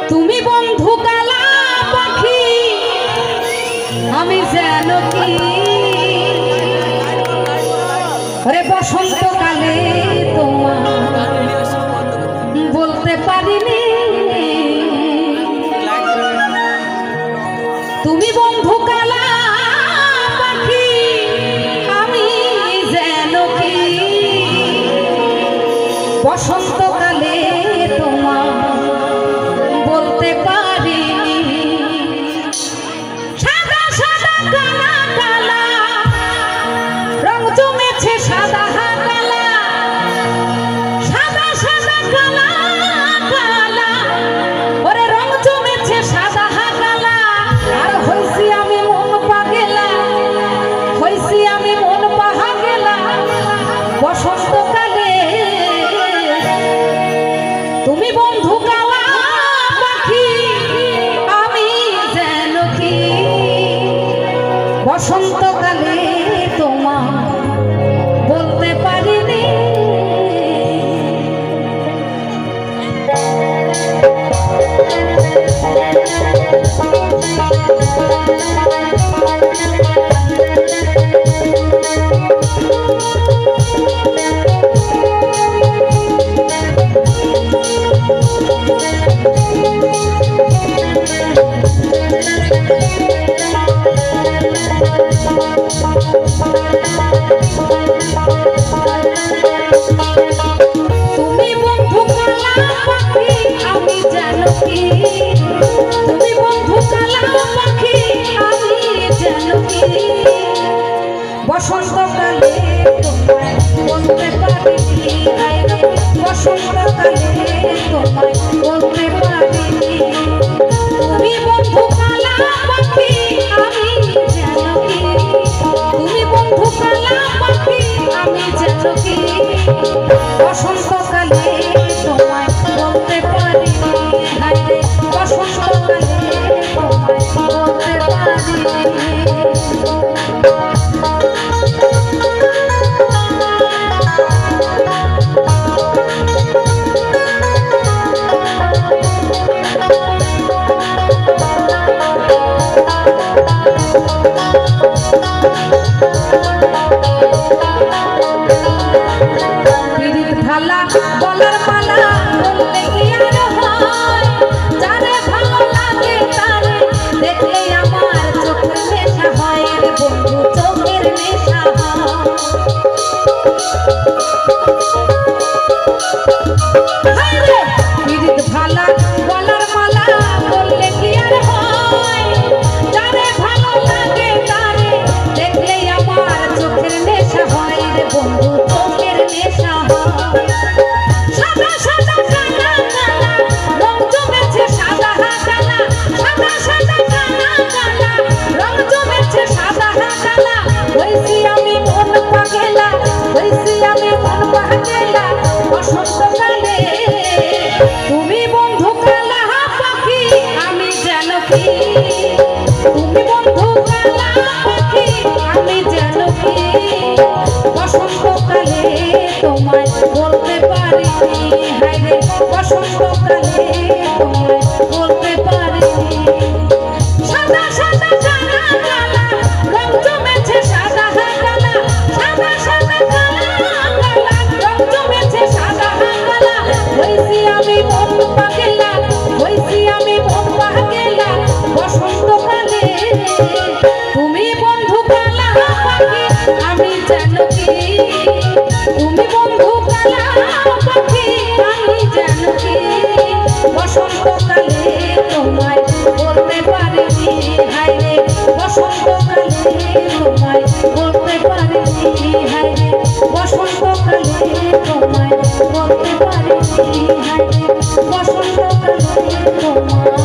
তুমি বন্ধু কালা পাখি আমি যেন কি রে বসন্তকালে তোমার বলতে পারিনি তুমি বন্ধু কালা পাখি আমি যেন কি বসন্তকালে তোমার বলতে পারিনি সাদা সাদা কালা কালা রং জমেছে সাদা কালা সাদা সাদা কালা কালা ওরে রং জমেছে সাদা কালা আর হইছি আমি মন পাগেলা হইছি আমি মন পাগেলা বসন্তকালে তুমি বন্ধু কালা পাখি আমি যেন কি বসন্তকালে তোমার বলতে পারিনি তুমি বন্ধু কালা পাখি আমি যেন কি তুমি বন্ধু কালা পাখি আমি যেন কি বসন্তকালে তোমায় বলতে পারিনি বসন্তকালে তোমায় বলতে পারিনি তুমি বন্ধু কালা পাখি আমি যেন কি তুমি বন্ধু কালা পাখি আমি যেন কি বসন্তকালে তোমায় বলতে পারিনি বসন্তকালে তোমায় বলতে পারিনি ভালা বলার মালা বললে কি আর হয় যারে ভালো লাগে তারে দেখলে আমার চোখের নেশা হয় রে বন্ধু চোখের নেশা হয় রে বিরিত ভালা বলার মালা বললে কি আর হয় যারে ভালো লাগে তারে দেখলে আমার চোখের নেশা হয় রে বন্ধু চোখের নেশা হয় সাদা সাদা কালা কালা রং জমেছে সাদা কালা সাদা সাদা কালা কালা রং জমেছে সাদা কালা হইছি আমি মন পাগেলা হইছি আমি মন পাগেলা বসন্তকালে তুমি বন্ধু কালা পাখি আমি যেন কি তুমি বন্ধু কালা পাখি আমি যেন কি বসন্তকালে তোমায় বলতে পারিনি হায়রে বসন্তকালে তোমায় বলতে পারিনি সাদা সাদা কালা কালা রং জমেছে সাদা কালা সাদা সাদা কালা কালা রং জমেছে সাদা কালা হইছি আমি মন পাগেলা হইছি আমি মন পাগেলা বসন্তকালে তুমি বন্ধু কালা পাখি আমি যেন কি তুমি বন্ধু কালা পাখি আমি যেন কি বসন্তকালে তোমায় বলতে পারিনি হায়রে বসন্তকালে তোমায় বলতে পারিনি হায়রে বসন্তকালে তোমায় বলতে পারিনি হায়রে বসন্তকালে তোমায়